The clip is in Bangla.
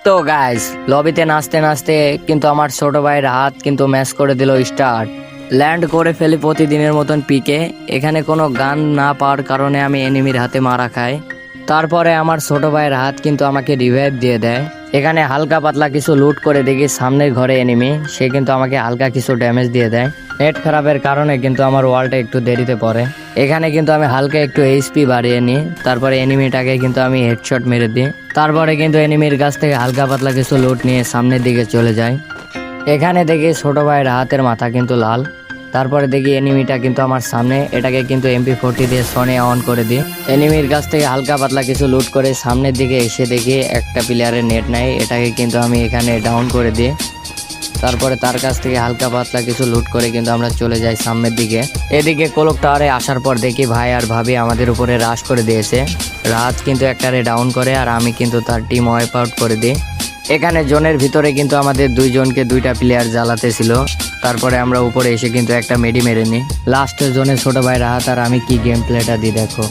তো গাইস লবিতে নাচতে নাচতে কিন্তু আমার ছোট ভাইয়ের হাত কিন্তু ম্যাচ করে দিল স্টার্ট। ল্যান্ড করে ফেলি প্রতিদিনের মতন পিকে। এখানে কোনো গান না পাওয়ার কারণে আমি এনিমির হাতে মারা খাই। তারপরে আমার ছোট ভাইয়ের হাত কিন্তু আমাকে রিভাইভ দিয়ে দেয়। এখানে হালকা পাতলা কিছু লুট করে দেখি সামনের ঘরে এনিমি, সে কিন্তু আমাকে হালকা কিছু ড্যামেজ দিয়ে দেয়। নেট খারাপের কারণে কিন্তু আমার ওয়ালটা একটু দেরিতে পড়ে। এখানে কিন্তু আমি হালকা একটু এইচপি বাড়িয়ে নিই, তারপরে এনিমিটাকে কিন্তু আমি হেডশট মেরে দিই। তারপরে কিন্তু এনিমির কাছ থেকে হালকা পাতলা কিছু লুট নিয়ে সামনের দিকে চলে যাই। এখানে দেখি ছোট ভাইয়ের হাতের মাথা কিন্তু লাল। তারপরে দেখি এনিমিটা কিন্তু আমার সামনে, এটাকে কিন্তু MP40 দিয়ে সনে অন করে দিই। এনিমির কাছ থেকে হালকা পাতলা কিছু লুট করে সামনের দিকে এসে দেখি একটা প্লেয়ারের নেট নাই, এটাকে কিন্তু আমি এখানে ডাউন করে দিই। তারপরে তার কাছ থেকে হালকা পাতলা কিছু লুট করে কিন্তু আমরা চলে যাই সামনের দিকে। এদিকে কোলক টাওয়ারে আসার পর দেখি ভাই আর ভাবি আমাদের উপরে রাশ করে দিয়েছে। রাজ কিন্তু একটারে ডাউন করে আর আমি কিন্তু তার টিম ওয়াইপ আউট করে দিই। এখানে জোনের ভিতরে কিন্তু আমাদের দুইজনকে দুইটা প্লেয়ার জ্বালাতে ছিল। তারপরে আমরা উপরে এসে কিন্তু একটা মেডি মেরে নিই। লাস্টের জোনে ছোট ভাই রাহাত আর আমি কি গেম প্লেটা দিই দেখো।